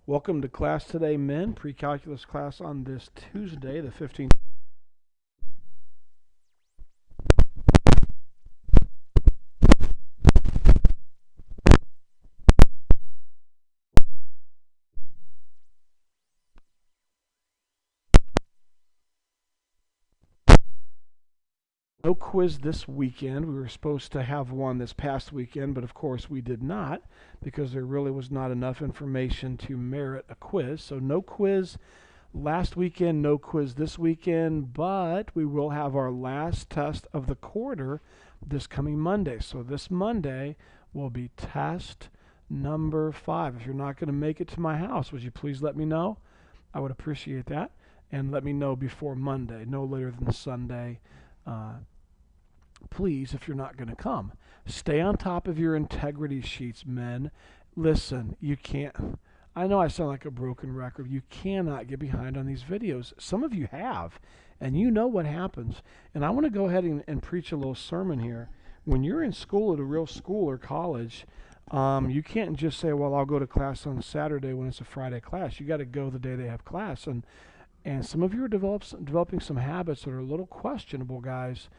Welcome to class today, men. Pre-calculus class on this Tuesday, the 15th. No quiz this weekend. We were supposed to have one this past weekend, but of course we did not because there really was not enough information to merit a quiz. So no quiz last weekend, no quiz this weekend, but we will have our last test of the quarter this coming Monday. So this Monday will be test number 5. If you're not going to make it to my house, would you please let me know? I would appreciate that. And let me know before Monday, no later than Sunday. Please, if you're not going to come. Stay on top of your integrity sheets, men. Listen, you can't. I know I sound like a broken record. You cannot get behind on these videos. Some of you have, and you know what happens. And I want to go ahead and preach a little sermon here. When you're in school at a real school or college, you can't just say, well, I'll go to class on Saturday when it's a Friday class. You got to go the day they have class. And some of you are developing some habits that are a little questionable, guys.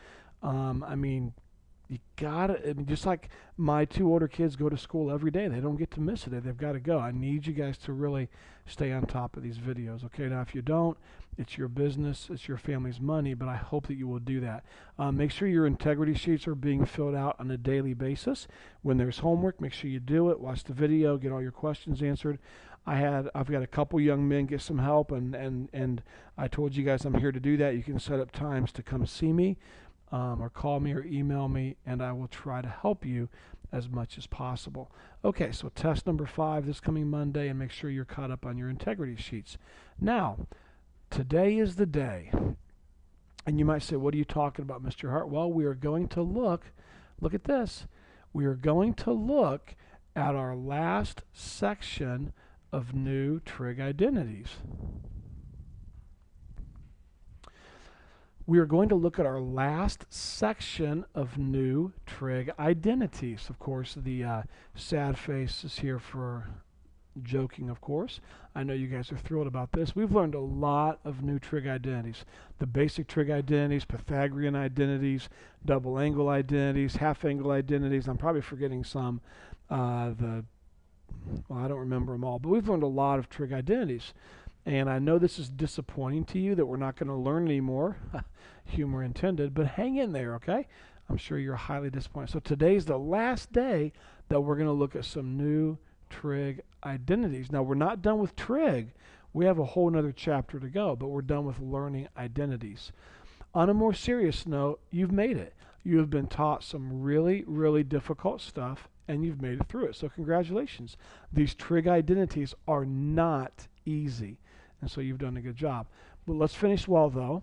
You gotta, just like my 2 older kids go to school every day. They don't get to miss a day. They've got to go. I need you guys to really stay on top of these videos. Okay, now if you don't, it's your business, it's your family's money, but I hope that you will do that. Make sure your integrity sheets are being filled out on a daily basis. When there's homework, make sure you do it. Watch the video, get all your questions answered. I've got a couple young men get some help, and I told you guys I'm here to do that. You can set up times to come see me. Or call me or email me, and I will try to help you as much as possible. Okay, so test number 5 this coming Monday, and make sure you're caught up on your integrity sheets. Now, today is the day. And you might say, what are you talking about, Mr. Hart? Well, we are going to look at this. We are going to look at our last section of new Trig Identities. We are going to look at our last section of new Trig Identities. Of course, the sad face is here for joking, of course. I know you guys are thrilled about this. We've learned a lot of new Trig Identities. The basic Trig Identities, Pythagorean identities, double angle identities, half angle identities. I'm probably forgetting some. I don't remember them all, but we've learned a lot of Trig Identities. And I know this is disappointing to you that we're not going to learn anymore, humor intended, but hang in there, okay? I'm sure you're highly disappointed. So today's the last day that we're going to look at some new Trig Identities. Now, we're not done with Trig. We have a whole nother chapter to go, but we're done with learning identities. On a more serious note, you've made it. You have been taught some really, really difficult stuff, and you've made it through it. So congratulations. These Trig Identities are not easy. And so you've done a good job. But let's finish well, though.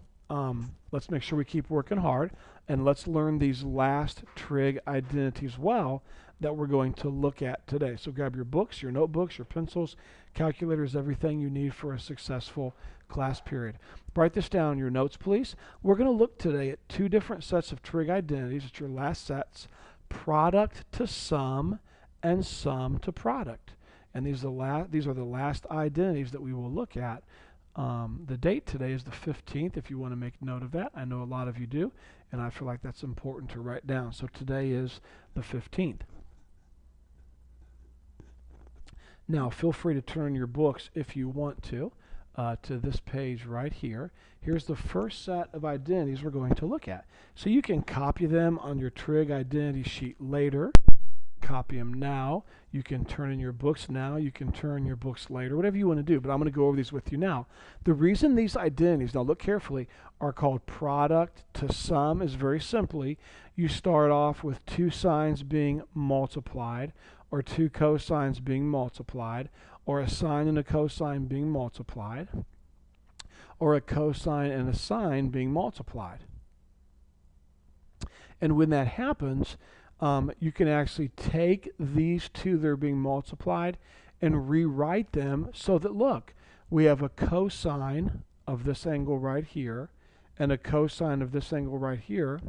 Let's make sure we keep working hard, and let's learn these last Trig Identities well that we're going to look at today. So grab your books, your notebooks, your pencils, calculators, everything you need for a successful class period. Write this down in your notes, please. We're going to look today at 2 different sets of Trig Identities. It's your last sets, product to sum and sum to product. And these are the last identities that we will look at. The date today is the 15th, if you want to make note of that. I know a lot of you do, and I feel like that's important to write down. So today is the 15th. Now, feel free to turn your books if you want to this page right here. Here's the first set of identities we're going to look at. So you can copy them on your Trig Identity sheet later. Copy them now. You can turn in your books now. You can turn your books later, whatever you want to do, but I'm going to go over these with you now. The reason these identities, now look carefully, are called product to sum is very simply, you start off with 2 sines being multiplied, or 2 cosines being multiplied, or a sine and a cosine being multiplied, or a cosine and a sine being multiplied. And when that happens, you can actually take these 2 that are being multiplied and rewrite them so that, look, we have a cosine of this angle right here and a cosine of this angle right here,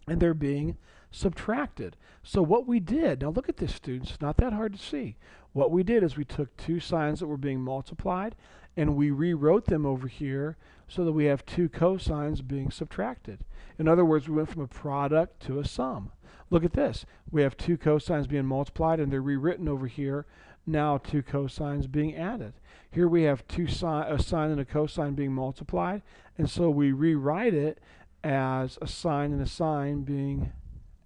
and they're being subtracted. So what we did, now look at this, students, it's not that hard to see. What we did is we took two signs that were being multiplied and we rewrote them over here so that we have two cosines being subtracted. In other words, we went from a product to a sum. Look at this. We have two cosines being multiplied and they're rewritten over here. Now two cosines being added. Here we have a sine and a cosine being multiplied, and so we rewrite it as a sine and a sine being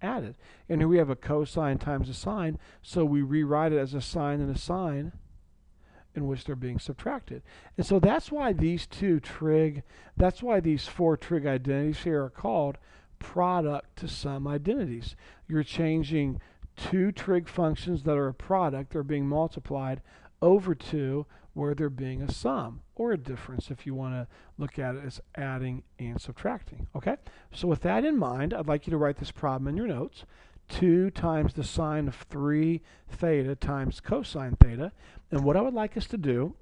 added. And here we have a cosine times a sine, so we rewrite it as a sine and a sine in which they're being subtracted. And so that's why these four trig identities here are called product to sum identities. You're changing two trig functions that are a product, they're being multiplied, over to where they're being a sum, or a difference if you want to look at it as adding and subtracting. Okay? So with that in mind, I'd like you to write this problem in your notes. 2 times the sine of 3 theta times cosine theta. And what I would like us to do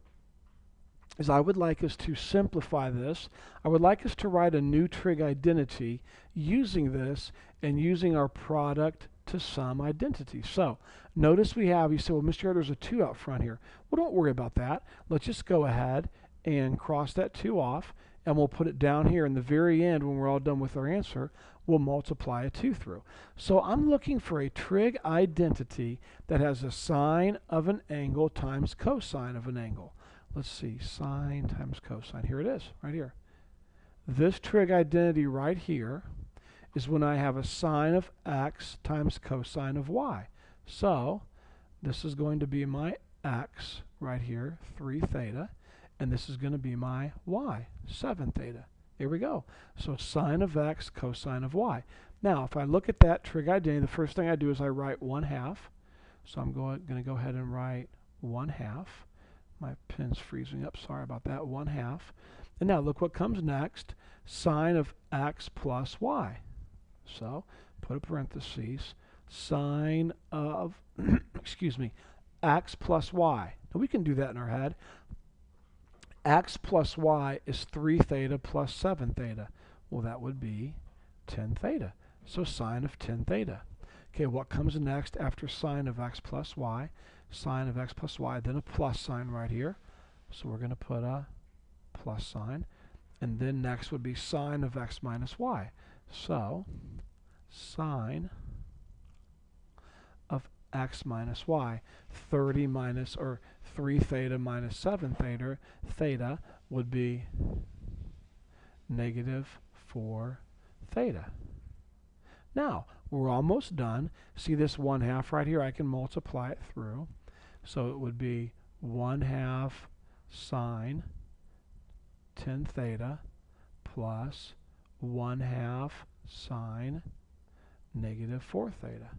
is I would like us to simplify this. I would like us to write a new trig identity using this and using our product to sum identity. So notice we have, you say, well, Mr. Hare, there's a 2 out front here. Well, don't worry about that. Let's just go ahead and cross that 2 off, and we'll put it down here in the very end when we're all done with our answer. We'll multiply a 2 through. So I'm looking for a trig identity that has a sine of an angle times cosine of an angle. Let's see, sine times cosine. Here it is, right here. This trig identity right here is when I have a sine of x times cosine of y. So this is going to be my x right here, 3 theta, and this is going to be my y, 7 theta. Here we go. So sine of x, cosine of y. Now, if I look at that trig identity, the first thing I do is I write 1/2. So I'm going to go ahead and write 1/2. My pen's freezing up. Sorry about that. 1/2. And now look what comes next. Sine of x plus y. So put a parenthesis. Sine of, excuse me, x plus y. Now we can do that in our head. X plus y is 3 theta plus 7 theta. Well, that would be 10 theta. So sine of 10 theta. Okay, what comes next after sine of x plus y? Sine of x plus y, then a plus sign right here. So we're going to put a plus sign. And then next would be sine of x minus y. So sine of x minus y, 30 minus, or 3 theta minus 7 theta would be negative 4 theta. Now, we're almost done. See this 1/2 right here? I can multiply it through. So it would be 1/2 sine 10 theta plus 1/2 sine negative 4 theta.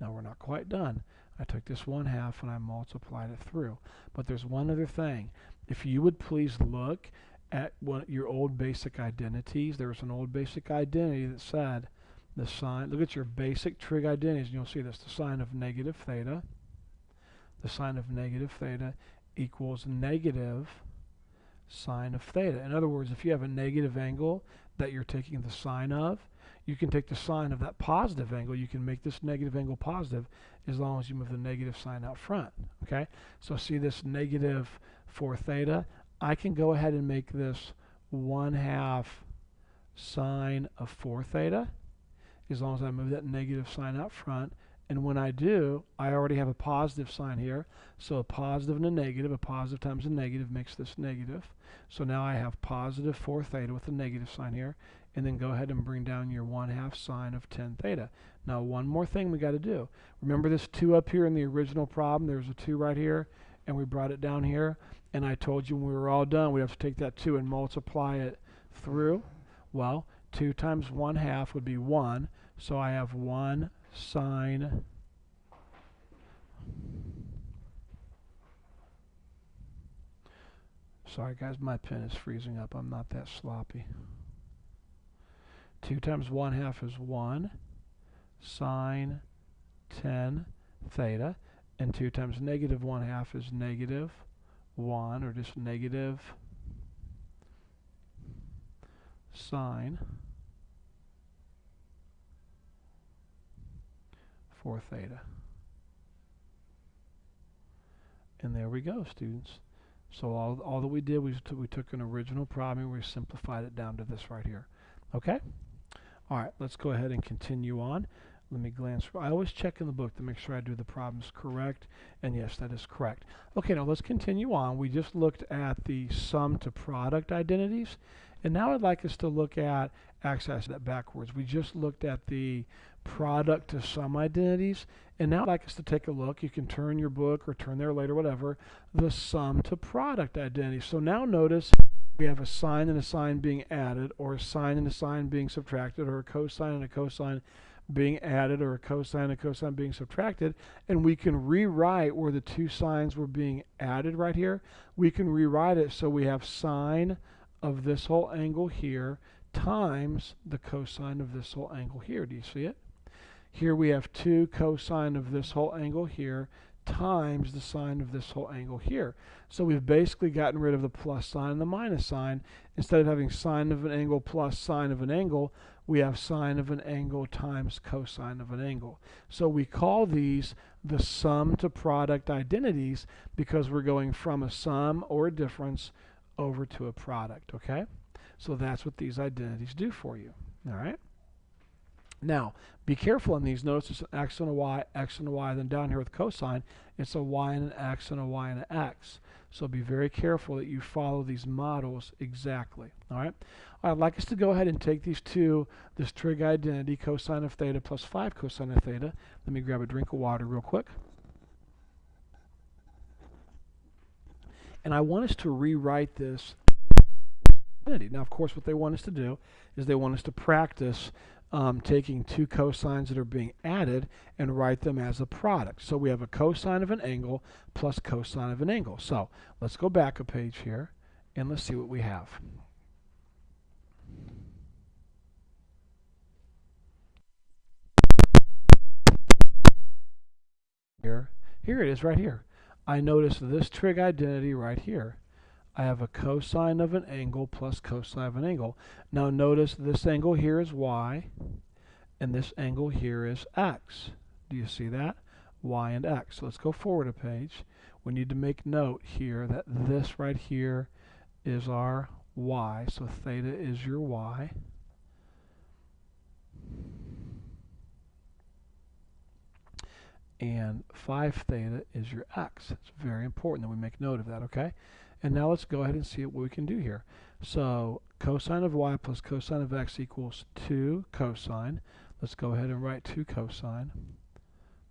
Now we're not quite done. I took this 1/2 and I multiplied it through. But there's one other thing. If you would please look at your old basic identities. There was an old basic identity that said the sine, look at your basic trig identities and you'll see this, the sine of negative theta. The sine of negative theta equals negative sine of theta. In other words, if you have a negative angle that you're taking the sine of, you can take the sine of that positive angle. You can make this negative angle positive as long as you move the negative sign out front. Okay? So see this negative 4 theta? I can go ahead and make this 1/2 sine of 4 theta as long as I move that negative sign out front. And when I do, I already have a positive sign here. So a positive and a positive times a negative makes this negative. So now I have positive 4 theta with a negative sign here. And then go ahead and bring down your 1/2 sine of 10 theta. Now one more thing we got to do. Remember this 2 up here in the original problem? There's a 2 right here, and we brought it down here. And I told you when we were all done, we have to take that 2 and multiply it through. Well, 2 times 1/2 would be 1. So I have 1 sine sorry guys, my pen is freezing up. I'm not that sloppy. 2 times 1/2 is 1 sine 10 theta, and 2 times negative 1/2 is negative 1, or just negative sine 4 theta. And there we go, students. So all that we did was we took an original problem and we simplified it down to this right here. Okay? All right, let's go ahead and continue on. Let me glance. I always check in the book to make sure I do the problems correct. And yes, that is correct. Okay, now let's continue on. We just looked at the sum to product identities. And now I'd like us to look at, actually I said that backwards. We just looked at the product to sum identities. And now I'd like us to take a look. You can turn your book or turn there later, whatever, the sum to product identity. So now notice we have a sign and a sign being added, or a sign and a sign being subtracted, or a cosine and a cosine being added, or a cosine and a cosine being subtracted. And we can rewrite where the two signs were being added right here. We can rewrite it so we have sine of this whole angle here times the cosine of this whole angle here. Do you see it? Here we have 2 cosine of this whole angle here times the sine of this whole angle here. So we've basically gotten rid of the plus sign and the minus sign. Instead of having sine of an angle plus sine of an angle, we have sine of an angle times cosine of an angle. So we call these the sum to product identities because we're going from a sum or a difference over to a product, okay? So that's what these identities do for you, all right? Now, be careful on these. Notice it's an x and a y, then down here with cosine, it's a y and an x and a y and an x. So be very careful that you follow these models exactly, all right? I'd like us to go ahead and take these two, this trig identity, cosine of theta plus 5 cosine of theta. Let me grab a drink of water real quick. And I want us to rewrite this identity. Now, of course, what they want us to do is they want us to practice taking 2 cosines that are being added and write them as a product. So we have a cosine of an angle plus cosine of an angle. So let's go back a page here and let's see what we have. Here it is right here. I notice this trig identity right here. I have a cosine of an angle plus cosine of an angle. Now notice this angle here is y, and this angle here is x. Do you see that? Y and x. So let's go forward a page. We need to make note here that this right here is our y. So theta is your y. And 5 theta is your x. It's very important that we make note of that, okay? And now let's go ahead and see what we can do here. So cosine of y plus cosine of x equals 2 cosine. Let's go ahead and write 2 cosine.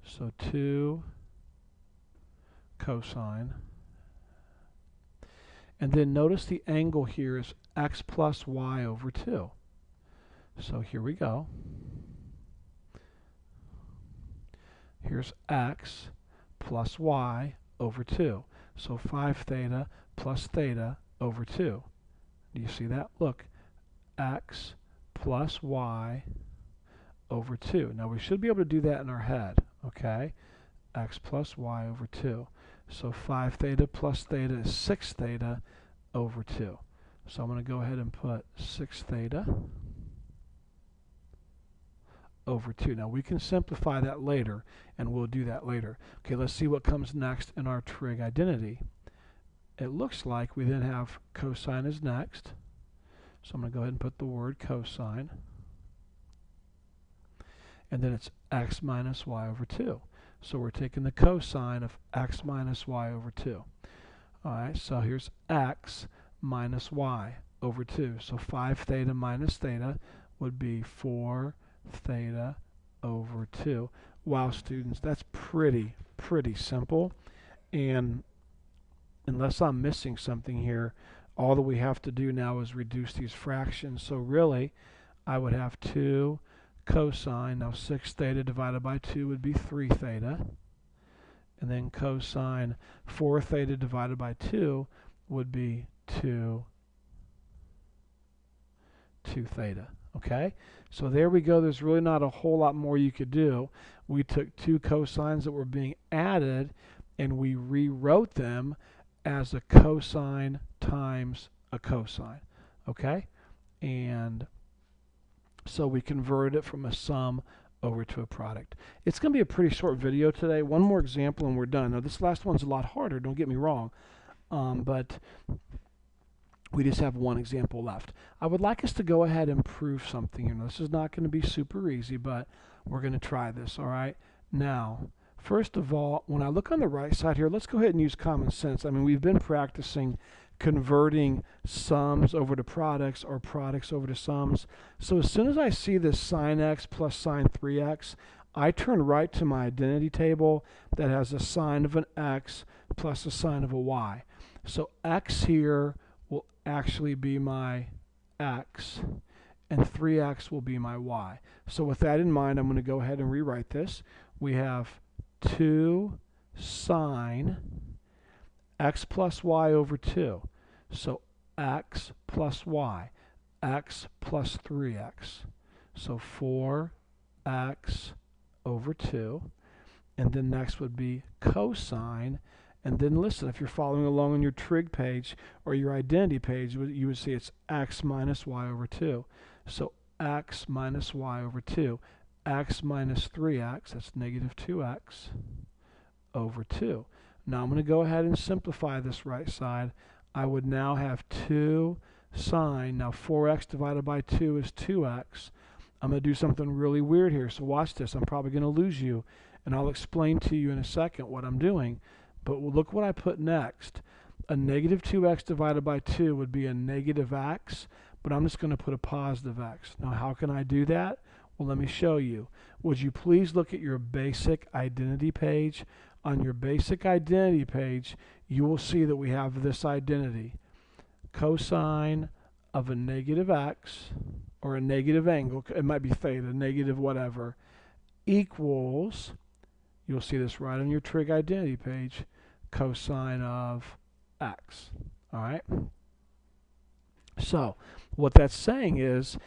So 2 cosine. And then notice the angle here is x plus y over 2. So here we go. Here's x plus y over 2. So 5 theta plus theta over 2. Do you see that? Look, x plus y over 2. Now we should be able to do that in our head, okay? X plus y over 2. So 5 theta plus theta is 6 theta over 2. So I'm going to go ahead and put 6 theta over 2. Now we can simplify that later, and we'll do that later. Okay, let's see what comes next in our trig identity. It looks like we then have cosine is next. So I'm going to go ahead and put the word cosine. And then it's x minus y over 2. So we're taking the cosine of x minus y over 2. Alright, so here's x minus y over 2. So 5 theta minus theta would be 4 theta over 2. Wow, students, that's pretty simple. And unless I'm missing something here, all that we have to do now is reduce these fractions. So really, I would have 2 cosine. Now 6 theta divided by 2 would be 3 theta. And then cosine 4 theta divided by 2 would be 2 theta. Okay? So there we go. There's really not a whole lot more you could do. We took 2 cosines that were being added and we rewrote them as a cosine times a cosine. Okay? And so we converted it from a sum over to a product. It's going to be a pretty short video today. One more example and we're done. Now this last one's a lot harder, don't get me wrong, but we just have one example left. I would like us to go ahead and prove something. You know, this is not going to be super easy, but we're going to try this, all right? Now, first of all, when I look on the right side here, let's go ahead and use common sense. I mean, we've been practicing converting sums over to products or products over to sums. So as soon as I see this sine x plus sine 3x, I turn right to my identity table that has a sine of an x plus a sine of a y. So x here will actually be my x and 3x will be my y. So with that in mind, I'm going to go ahead and rewrite this. We have 2 sine x plus y over 2. So x plus y, x plus 3x. So 4x over 2. And then next would be cosine. And then listen, if you're following along on your trig page or your identity page, you would see it's x minus y over 2. So x minus y over 2. X minus 3x, that's negative 2x over 2. Now I'm going to go ahead and simplify this right side. I would now have 2 sine. Now 4x divided by 2 is 2x. I'm going to do something really weird here, so watch this. I'm probably going to lose you, and I'll explain to you in a second what I'm doing. But look what I put next. A negative 2x divided by 2 would be a negative x, but I'm just going to put a positive x. Now how can I do that? Well, let me show you. Would you please look at your basic identity page? On your basic identity page, you will see that we have this identity. Cosine of a negative x, or a negative angle, it might be theta, negative whatever, equals, you'll see this right on your trig identity page, cosine of x. All right? So what that's saying is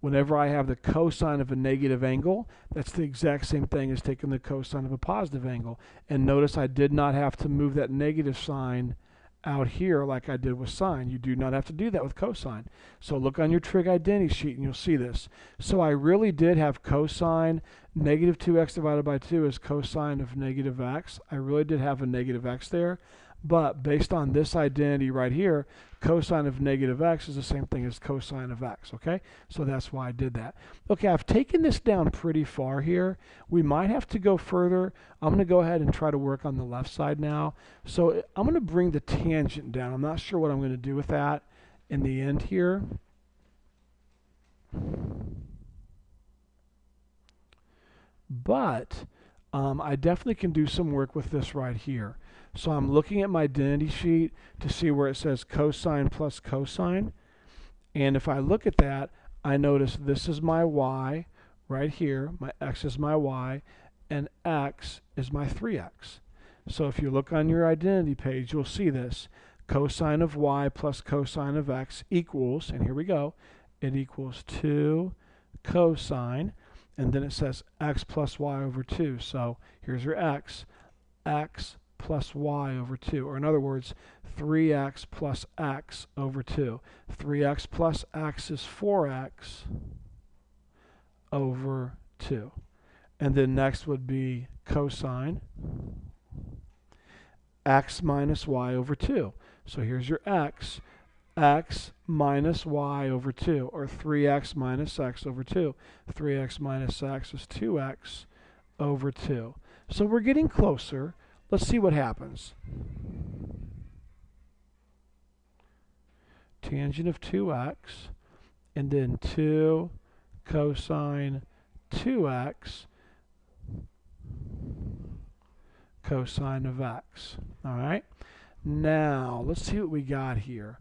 whenever I have the cosine of a negative angle, that's the exact same thing as taking the cosine of a positive angle. And notice I did not have to move that negative sign out here like I did with sine. You do not have to do that with cosine. So look on your trig identity sheet and you'll see this. So I really did have cosine, negative 2x divided by 2 is cosine of negative x. I really did have a negative x there. But based on this identity right here, cosine of negative x is the same thing as cosine of x, okay? So that's why I did that. Okay, I've taken this down pretty far here. We might have to go further. I'm going to go ahead and try to work on the left side now. So I'm going to bring the tangent down. I'm not sure what I'm going to do with that in the end here. But I definitely can do some work with this right here. So I'm looking at my identity sheet to see where it says cosine plus cosine. And if I look at that, I notice this is my y right here. My x is my y, and x is my 3x. So if you look on your identity page, you'll see this. Cosine of y plus cosine of x equals, and here we go, it equals 2 cosine, and then it says x plus y over 2. So here's your x plus y over 2, or in other words, 3x plus x over 2. 3x plus x is 4x over 2. And then next would be cosine x minus y over 2. So here's your x minus y over 2, or 3x minus x over 2. 3x minus x is 2x over 2. So we're getting closer. Let's see what happens. Tangent of 2x, and then 2 cosine 2x cosine of x. All right? Now, let's see what we got here.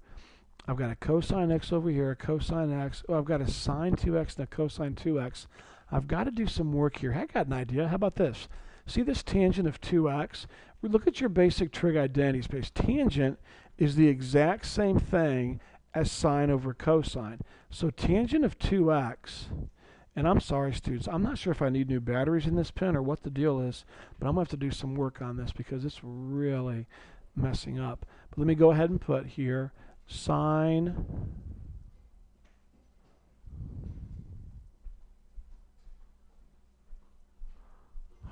I've got a cosine x over here, a cosine x. Oh, I've got a sine 2x and a cosine 2x. I've got to do some work here. I got an idea. How about this? See this tangent of 2x? We look at your basic trig identities page. Tangent is the exact same thing as sine over cosine. So tangent of 2x, and I'm sorry students, I'm not sure if I need new batteries in this pen or what the deal is, but I'm going to have to do some work on this because it's really messing up. But let me go ahead and put here sine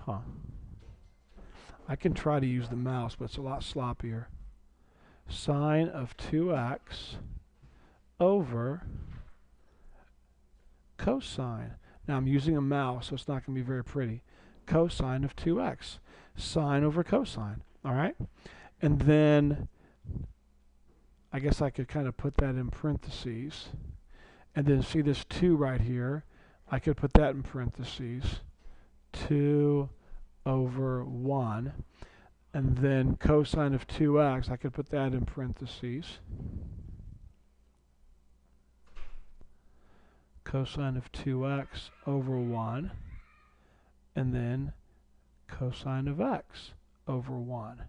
Huh. I can try to use the mouse, but it's a lot sloppier. Sine of 2x over cosine. Now I'm using a mouse, so it's not going to be very pretty. Cosine of 2x. Sine over cosine. All right? And then I guess I could kind of put that in parentheses. And then see this 2 right here. I could put that in parentheses. 2 over 1. And then cosine of 2x, I could put that in parentheses. Cosine of 2x over 1. And then cosine of x over 1.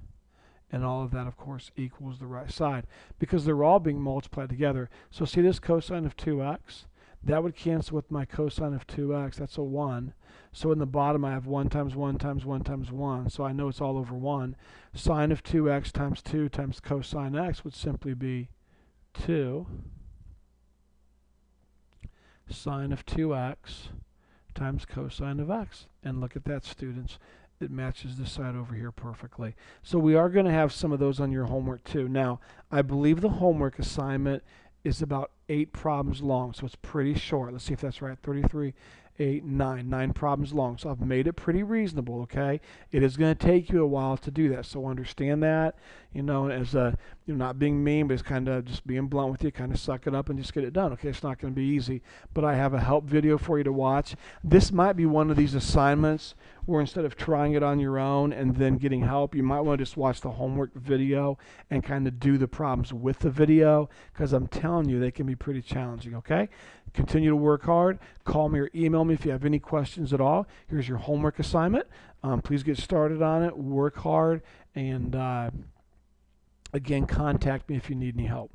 And all of that, of course, equals the right side because they're all being multiplied together. So see this cosine of 2x? That would cancel with my cosine of 2x. That's a 1. So in the bottom, I have 1 times 1 times 1 times 1. So I know it's all over 1. Sine of 2x times 2 times cosine x would simply be 2. Sine of 2x times cosine of x. And look at that, students. It matches this side over here perfectly. So we are going to have some of those on your homework too. Now, I believe the homework assignment is about 8 problems long, so it's pretty short. Let's see if that's right. 33, 8, 9. 9 problems long. So I've made it pretty reasonable, okay? It is going to take you a while to do that, so understand that. You know, as you're not being mean, but it's kind of just being blunt with you. Kind of suck it up and just get it done, okay? It's not going to be easy, but I have a help video for you to watch. This might be one of these assignments where instead of trying it on your own and then getting help, you might want to just watch the homework video and kind of do the problems with the video, because I'm telling you, they can be pretty challenging, okay? Continue to work hard. Call me or email me if you have any questions at all. Here's your homework assignment. Please get started on it. Work hard. And again, contact me if you need any help.